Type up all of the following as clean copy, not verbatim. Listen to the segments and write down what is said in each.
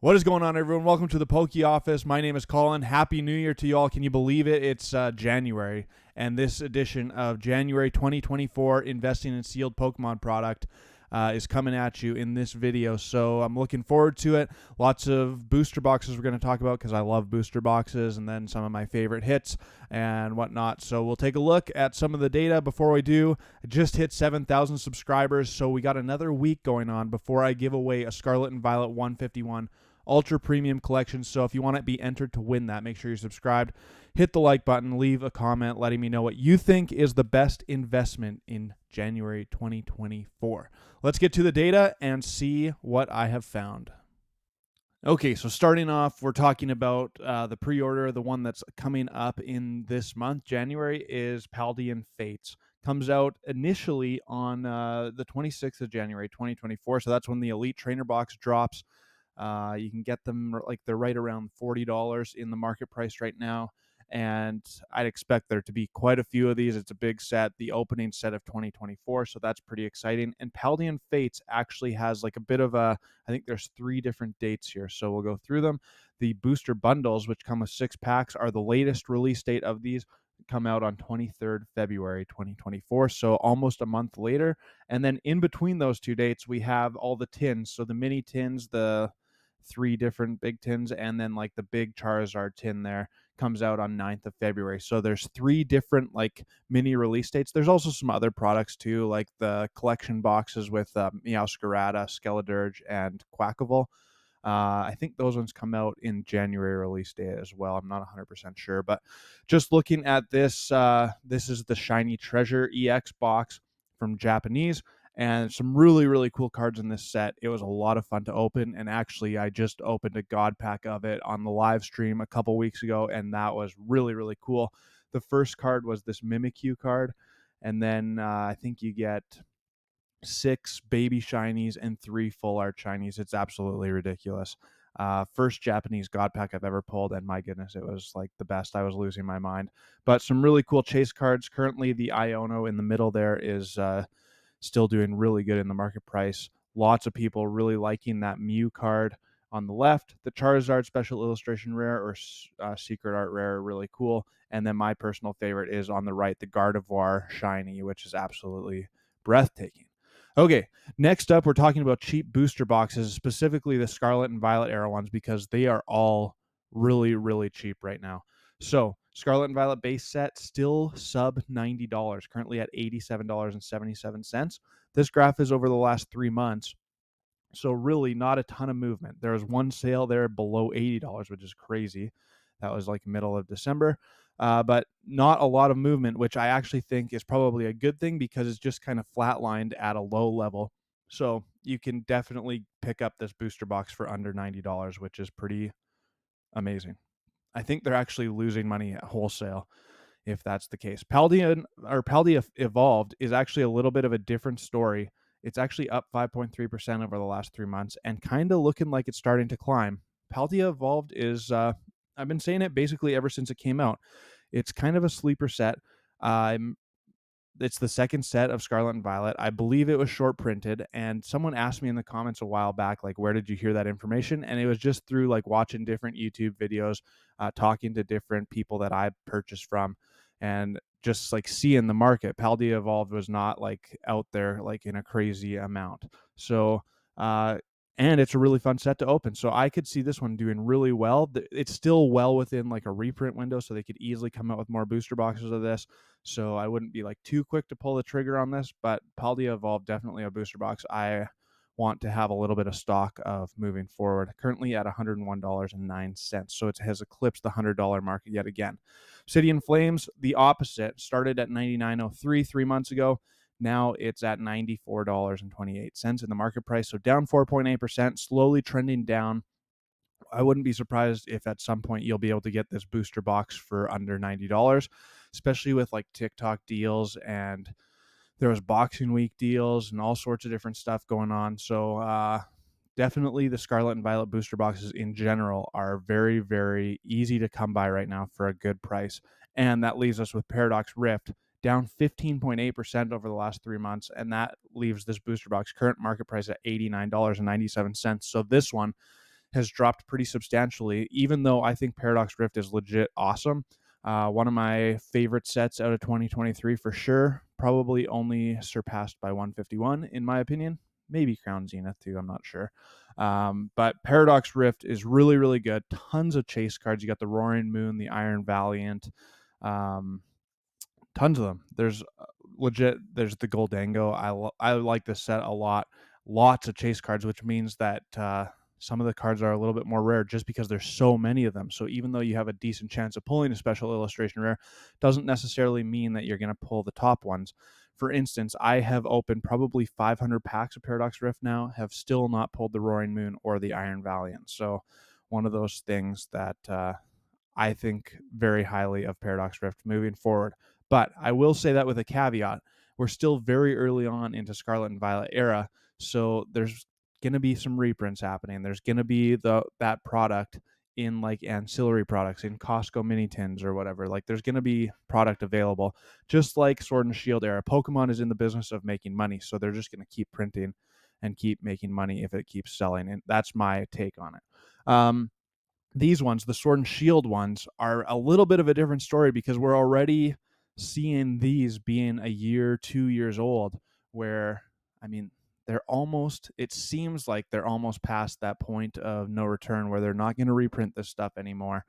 What is going on, everyone? Welcome to the Poke Office. My name is Colin. Happy New Year to you all. Can you believe it? It's January, and this edition of January 2024 Investing in Sealed Pokemon product is coming at you in this video. So I'm looking forward to it. Lots of booster boxes we're going to talk about because I love booster boxes, and then some of my favorite hits and whatnot. So we'll take a look at some of the data. Before we do, I just hit 7,000 subscribers, so we got another week going on before I give away a Scarlet and Violet 151 Ultra Premium Collection. So if you want to be entered to win that, make sure you're subscribed. Hit the like button, leave a comment letting me know what you think is the best investment in January 2024. Let's get to the data and see what I have found. Okay, so starting off, we're talking about the pre-order. The one that's coming up in this month, January, is Paldean Fates. Comes out initially on the 26th of January, 2024. So that's when the Elite Trainer Box drops. You can get them, like, they're right around $40 in the market price right now, and I'd expect there to be quite a few of these. It's a big set, the opening set of 2024, so that's pretty exciting. And Paldean Fates actually has like a bit of a, I think there's 3 different dates here, so we'll go through them. The booster bundles, which come with 6 packs, are the latest release date of these. Come out on 23rd February 2024, so almost a month later. And then in between those 2 dates, we have all the tins, so the mini tins, the 3 different big tins, and then like the big Charizard tin there comes out on 9th of February. So there's 3 different like mini release dates. There's also some other products too, like the collection boxes with Meowscarada, Skeledirge, and Quackable. I think those ones come out in January release date as well. I'm not 100% sure, but just looking at this, this is the Shiny Treasure EX box from Japanese, and some really, really cool cards in this set. It was a lot of fun to open, and actually I just opened a God pack of it on the live stream a couple weeks ago, and that was really, really cool. The first card was this Mimikyu card, and then I think you get 6 baby shinies and 3 full art shinies. It's absolutely ridiculous. First Japanese God pack I've ever pulled, and my goodness, it was like the best. I was losing my mind. But some really cool chase cards. Currently, the Iono in the middle there is still doing really good in the market price. Lots of people really liking that Mew card on the left. The Charizard Special Illustration Rare or Secret Art Rare, really cool. And then my personal favorite is on the right, the Gardevoir Shiny, which is absolutely breathtaking. Okay, next up, we're talking about cheap booster boxes, specifically the Scarlet and Violet era ones, because they are all really, really cheap right now. So, Scarlet and Violet base set still sub $90, currently at $87.77. This graph is over the last 3 months, so really not a ton of movement. There was one sale there below $80, which is crazy. That was like middle of December. But not a lot of movement, which I actually think is probably a good thing because it's just kind of flatlined at a low level. So you can definitely pick up this booster box for under $90, which is pretty amazing. I think they're actually losing money at wholesale if that's the case. Paldean Evolved is actually a little bit of a different story. It's actually up 5.3% over the last 3 months and kind of looking like it's starting to climb. Paldea Evolved is, I've been saying it basically ever since it came out. It's kind of a sleeper set. It's the second set of Scarlet and Violet. I believe it was short printed, and someone asked me in the comments a while back, like, where did you hear that information? And it was just through like watching different YouTube videos, talking to different people that I purchased from, and just like seeing the market. Paldea Evolved was not like out there like in a crazy amount. So, and it's a really fun set to open. So I could see this one doing really well. It's still well within like a reprint window, so they could easily come out with more booster boxes of this. So I wouldn't be like too quick to pull the trigger on this, but Paldea Evolved, definitely a booster box I want to have a little bit of stock of moving forward. Currently at $101.09, so it has eclipsed the $100 market yet again. City and Flames, the opposite, started at $99.03 3 months ago. Now it's at $94.28 in the market price, so down 4.8%, slowly trending down. I wouldn't be surprised if at some point you'll be able to get this booster box for under $90, especially with like TikTok deals, and there was Boxing Week deals and all sorts of different stuff going on. So definitely the Scarlet and Violet booster boxes in general are very, very easy to come by right now for a good price. And that leaves us with Paradox Rift, down 15.8% over the last 3 months, and that leaves this booster box current market price at $89.97. So this one has dropped pretty substantially, even though I think Paradox Rift is legit awesome. One of my favorite sets out of 2023 for sure, probably only surpassed by 151 in my opinion. Maybe Crown Zenith too, I'm not sure. But Paradox Rift is really, really good. Tons of chase cards. You got the Roaring Moon, the Iron Valiant, um, tons of them. There's there's the Goldango. I like this set a lot. Lots of chase cards, which means that some of the cards are a little bit more rare just because there's so many of them. So even though you have a decent chance of pulling a special illustration rare, doesn't necessarily mean that you're going to pull the top ones. For instance, I have opened probably 500 packs of Paradox Rift now, have still not pulled the Roaring Moon or the Iron Valiant. So one of those things that I think very highly of Paradox Rift moving forward. But I will say that with a caveat. We're still very early on into Scarlet and Violet era, so there's going to be some reprints happening. There's going to be that product in like ancillary products in Costco mini tins or whatever. Like there's going to be product available, just like Sword and Shield era. Pokemon is in the business of making money, so they're just going to keep printing and keep making money if it keeps selling. And that's my take on it. These ones, the Sword and Shield ones, are a little bit of a different story because we're already seeing these being a year, 2 years old, where, I mean, it seems like they're almost past that point of no return where they're not going to reprint this stuff anymore.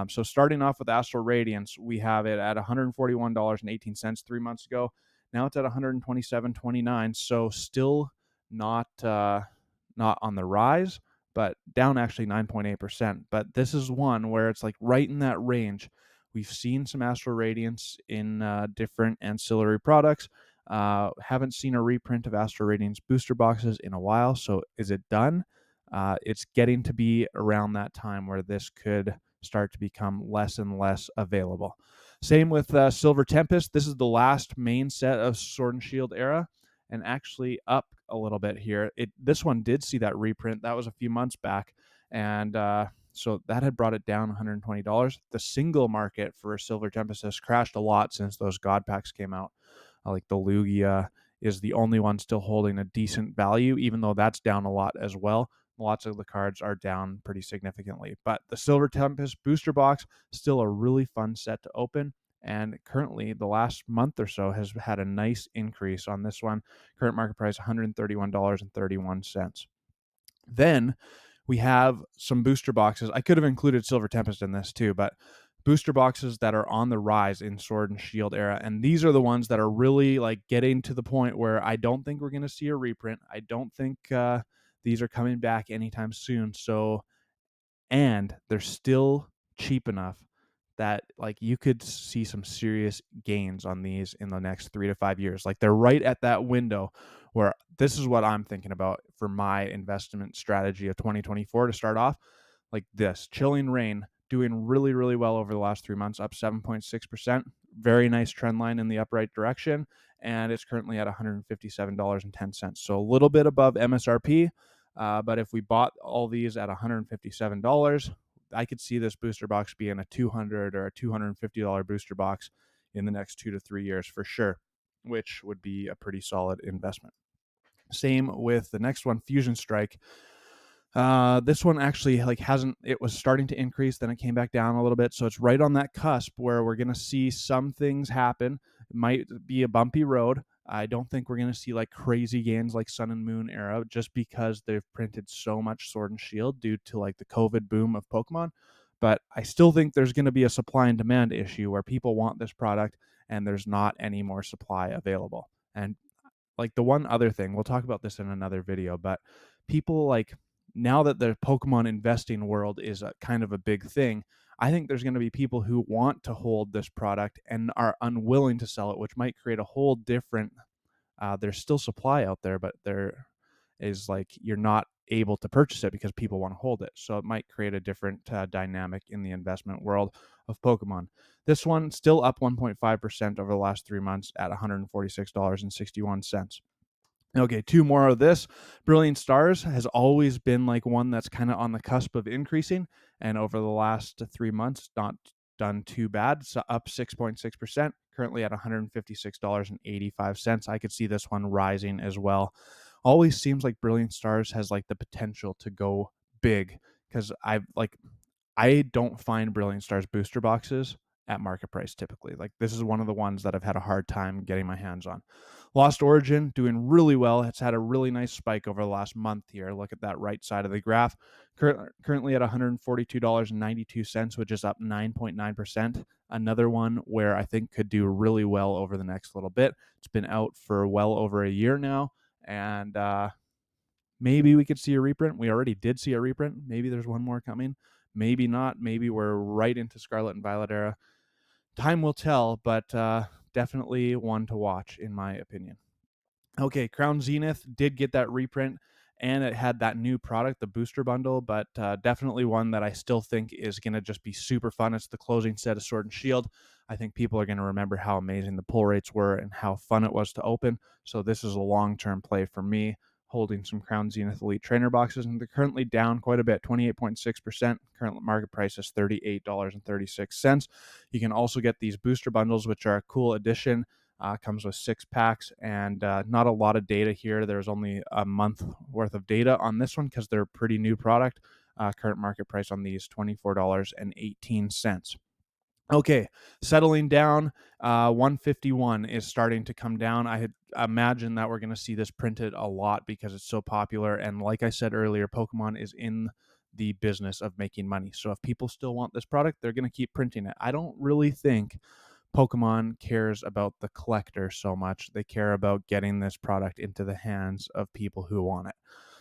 So starting off with Astral Radiance, we have it at $141.18 3 months ago. Now it's at $127.29. So still not not on the rise, but down actually 9.8%. But this is one where it's like right in that range. We've seen some Astral Radiance in different ancillary products. Haven't seen a reprint of Astral Radiance booster boxes in a while. So is it done? It's getting to be around that time where this could start to become less and less available. Same with Silver Tempest. This is the last main set of Sword and Shield era, and actually up a little bit here. This one did see that reprint. That was a few months back, and so that had brought it down $120. The single market for Silver Tempest has crashed a lot since those God packs came out. Like the Lugia is the only one still holding a decent value, even though that's down a lot as well. Lots of the cards are down pretty significantly. But the Silver Tempest booster box, still a really fun set to open. And currently, the last month or so has had a nice increase on this one. Current market price $131.31. Then we have some booster boxes. I could have included Silver Tempest in this too, but booster boxes that are on the rise in Sword and Shield era. And these are the ones that are really like getting to the point where I don't think we're going to see a reprint. I don't think these are coming back anytime soon. So, and they're still cheap enough that like you could see some serious gains on these in the next 3 to 5 years. Like they're right at that window where this is what I'm thinking about for my investment strategy of 2024 to start off. Like this Chilling Reign doing really, really well over the last 3 months, up 7.6%. Very nice trend line in the upright direction. And it's currently at $157.10. So a little bit above MSRP. But if we bought all these at $157, I could see this booster box being a $200 or a $250 booster box in the next 2 to 3 years for sure, which would be a pretty solid investment. Same with the next one, Fusion Strike. This one actually it was starting to increase, then it came back down a little bit. So it's right on that cusp where we're going to see some things happen. It might be a bumpy road. I don't think we're going to see like crazy gains like Sun and Moon era just because they've printed so much Sword and Shield due to like the COVID boom of Pokemon. But I still think there's going to be a supply and demand issue where people want this product and there's not any more supply available. And like the one other thing, we'll talk about this in another video, but people like now that the Pokemon investing world is a kind of a big thing, I think there's going to be people who want to hold this product and are unwilling to sell it, which might create a whole different. There's still supply out there, but there is like you're not able to purchase it because people want to hold it. So it might create a different dynamic in the investment world of Pokemon. This one still up 1.5% over the last 3 months at $146.61. Okay, two more of this. Brilliant Stars has always been like one that's kind of on the cusp of increasing, and over the last 3 months, not done too bad. So up 6.6%, currently at $156.85. I could see this one rising as well. Always seems like Brilliant Stars has like the potential to go big, because I don't find Brilliant Stars booster boxes at market price typically. Like, this is one of the ones that I've had a hard time getting my hands on. Lost Origin doing really well. It's had a really nice spike over the last month here. Look at that right side of the graph. Currently at $142.92, which is up 9.9%. Another one where I think could do really well over the next little bit. It's been out for well over a year now, and maybe we could see a reprint. We already did see a reprint. Maybe there's one more coming. Maybe not. Maybe we're right into Scarlet and Violet era. Time will tell, but definitely one to watch, in my opinion. Okay, Crown Zenith did get that reprint, and it had that new product, the booster bundle, but definitely one that I still think is going to just be super fun. It's the closing set of Sword and Shield. I think people are going to remember how amazing the pull rates were and how fun it was to open. So this is a long-term play for me, holding some Crown Zenith Elite Trainer boxes, and they're currently down quite a bit, 28.6%. Current market price is $38.36. You can also get these booster bundles, which are a cool addition. Comes with 6 packs, and not a lot of data here. There's only a month worth of data on this one because they're a pretty new product. Current market price on these, $24.18. Okay, settling down, 151 is starting to come down. I had imagined that we're going to see this printed a lot because it's so popular. And like I said earlier, Pokemon is in the business of making money. So if people still want this product, they're going to keep printing it. I don't really think Pokemon cares about the collector so much. They care about getting this product into the hands of people who want it.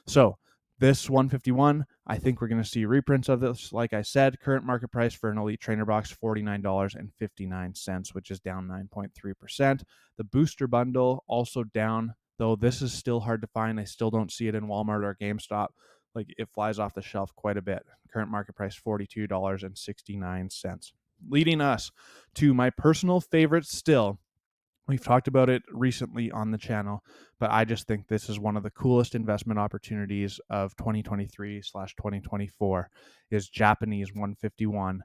So this 151, I think we're going to see reprints of this. Like I said, current market price for an Elite Trainer box, $49.59, which is down 9.3%. The booster bundle also down, though this is still hard to find. I still don't see it in Walmart or GameStop. Like, it flies off the shelf quite a bit. Current market price, $42.69. Leading us to my personal favorite still. We've talked about it recently on the channel, but I just think this is one of the coolest investment opportunities of 2023/2024 is Japanese 151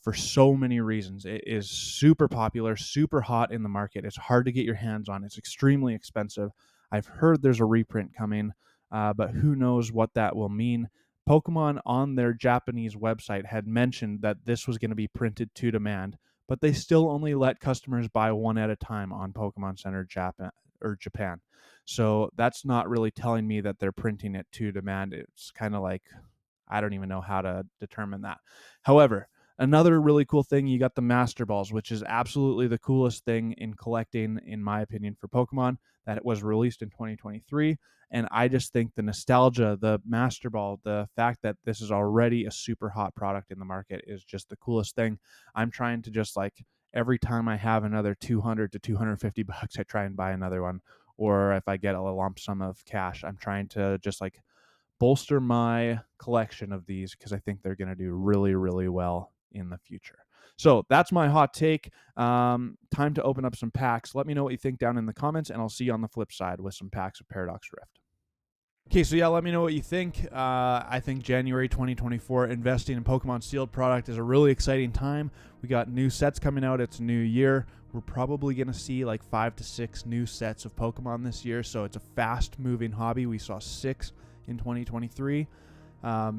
for so many reasons. It is super popular, super hot in the market. It's hard to get your hands on. It's extremely expensive. I've heard there's a reprint coming, but who knows what that will mean. Pokemon on their Japanese website had mentioned that this was going to be printed to demand, but they still only let customers buy one at a time on Pokemon Center Japan. So that's not really telling me that they're printing it to demand. It's kind of like, I don't even know how to determine that. However, another really cool thing, you got the Master Balls, which is absolutely the coolest thing in collecting, in my opinion, for Pokemon, that it was released in 2023. And I just think the nostalgia, the Master Ball, the fact that this is already a super hot product in the market is just the coolest thing. I'm trying to just, like, every time I have another 200 to 250 bucks, I try and buy another one. Or if I get a lump sum of cash, I'm trying to just, like, bolster my collection of these because I think they're going to do really, really well in the future. So that's my hot take. Time to open up some packs. Let me know what you think down in the comments, and I'll see you on the flip side with some packs of Paradox Rift. Okay, so yeah, let me know what you think. I think January 2024 investing in Pokemon sealed product is a really exciting time. We got new sets coming out. It's a new year. We're probably going to see like 5 to 6 new sets of Pokemon this year, so it's a fast-moving hobby. We saw 6 in 2023.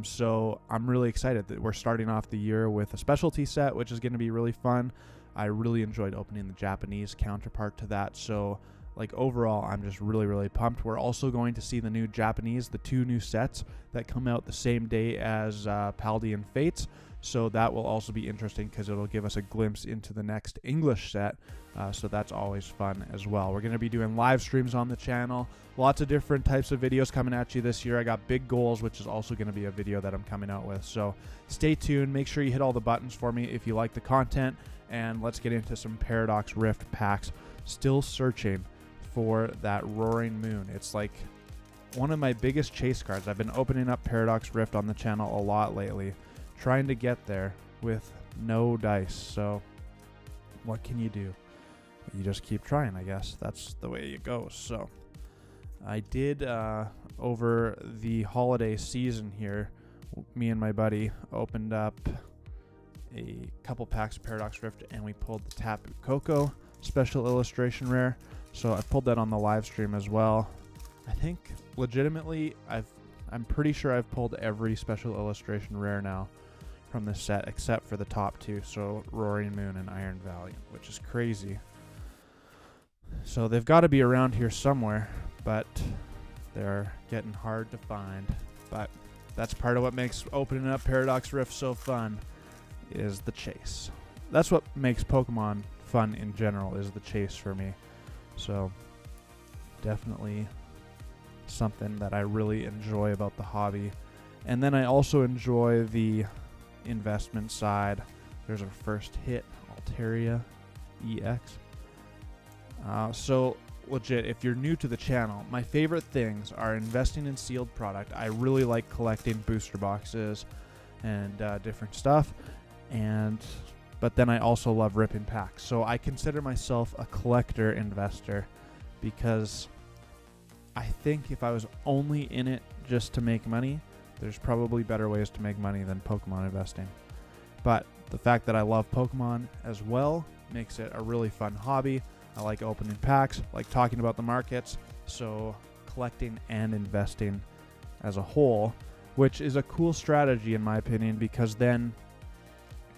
So I'm really excited that we're starting off the year with a specialty set, which is going to be really fun. I really enjoyed opening the Japanese counterpart to that. So, like, overall, I'm just really, really pumped. We're also going to see the new Japanese, the 2 new sets that come out the same day as Paldean Fates. So that will also be interesting because it'll give us a glimpse into the next English set. So that's always fun as well. We're going to be doing live streams on the channel. Lots of different types of videos coming at you this year. I got big goals, which is also going to be a video that I'm coming out with. So stay tuned. Make sure you hit all the buttons for me if you like the content. And let's get into some Paradox Rift packs. Still searching for that Roaring Moon. It's like one of my biggest chase cards. I've been opening up Paradox Rift on the channel a lot lately, trying to get there with no dice. So what can you do? You just keep trying, I guess. That's the way it goes. So I did, over the holiday season here, me and my buddy opened up a couple packs of Paradox Rift, and we pulled the Tapu Koko special illustration rare. So I pulled that on the live stream as well. I think legitimately I've I'm pretty sure I've pulled every special illustration rare now from this set except for the top two, so Roaring Moon and Iron Valiant, which is crazy. So they've got to be around here somewhere, but they're getting hard to find. But that's part of what makes opening up Paradox Rift so fun, is the chase. That's what makes Pokemon fun in general, is the chase for me. So definitely something that I really enjoy about the hobby. And then I also enjoy the investment side. There's our first hit, Altaria EX. So legit, if you're new to the channel, my favorite things are investing in sealed product. I really like collecting booster boxes and different stuff, but then I also love ripping packs. So I consider myself a collector investor, because I think if I was only in it just to make money, there's probably better ways to make money than Pokemon investing. But the fact that I love Pokemon as well makes it a really fun hobby. I like opening packs, like talking about the markets, so collecting and investing as a whole, which is a cool strategy in my opinion, because then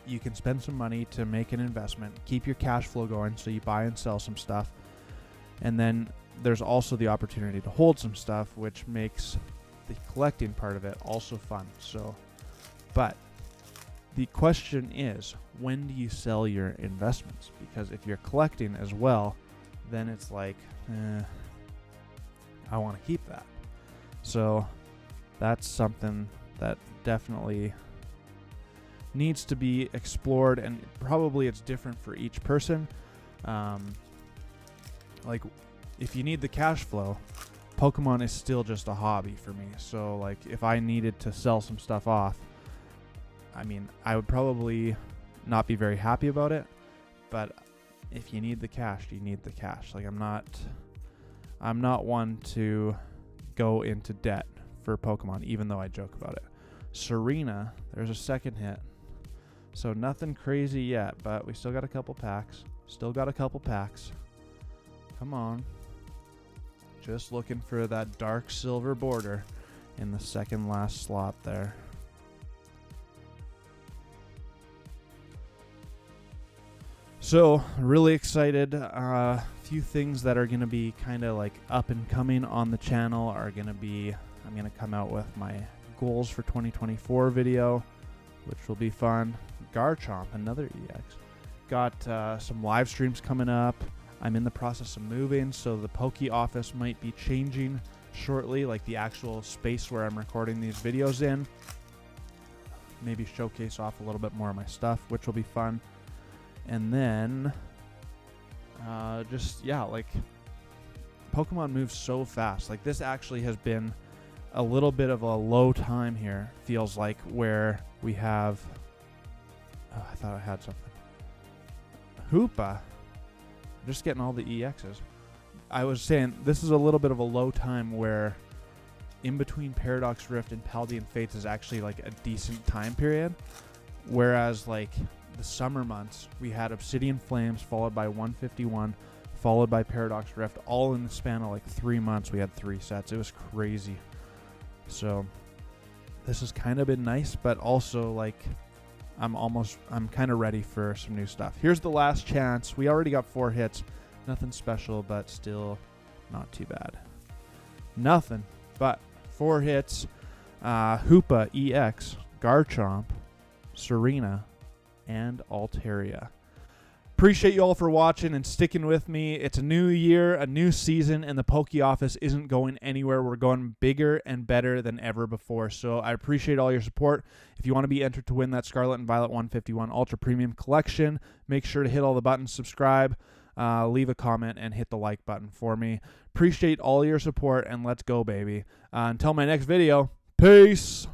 you can spend some money to make an investment, keep your cash flow going, so you buy and sell some stuff, and then there's also the opportunity to hold some stuff, which makes the collecting part of it also fun. So, but the question is, when do you sell your investments? Because if you're collecting as well, then it's like, I want to keep that. So that's something that definitely needs to be explored, and probably it's different for each person. Like, if you need the cash flow, Pokemon is still just a hobby for me. So like, if I needed to sell some stuff off, I mean, I would probably not be very happy about it, but if you need the cash, you need the cash. Like, I'm not one to go into debt for Pokemon, even though I joke about it. Serena, there's a second hit. So nothing crazy yet, but we still got a couple packs. Come on. Just looking for that dark silver border in the second last slot there. So really excited. A few things that are going to be kind of like up and coming on the channel are going to be, I'm going to come out with my goals for 2024 video, which will be fun. Garchomp, another EX. Got some live streams coming up. I'm in the process of moving, so the Poke office might be changing shortly, like the actual space where I'm recording these videos in. Maybe showcase off a little bit more of my stuff, which will be fun. And then like, Pokemon moves so fast. Like, this actually has been a little bit of a low time here, feels like, where we have, I thought I had something. Hoopa. Just getting all the EXs. I was saying this is a little bit of a low time, where in between Paradox Rift and Paldean Fates is actually like a decent time period, whereas like the summer months we had Obsidian Flames followed by 151 followed by Paradox Rift, all in the span of like 3 months. We had 3 sets. It was crazy. So this has kind of been nice, but also like I'm kind of ready for some new stuff. Here's the last chance. We already got 4 hits. Nothing special, but still not too bad. Nothing but 4 hits. Hoopa EX, Garchomp, Serena, and Altaria. Appreciate you all for watching and sticking with me. It's a new year, a new season, and the Poke office isn't going anywhere. We're going bigger and better than ever before. So I appreciate all your support. If you want to be entered to win that Scarlet and Violet 151 Ultra Premium Collection, make sure to hit all the buttons, subscribe, leave a comment, and hit the like button for me. Appreciate all your support, and let's go, baby. Until my next video, peace.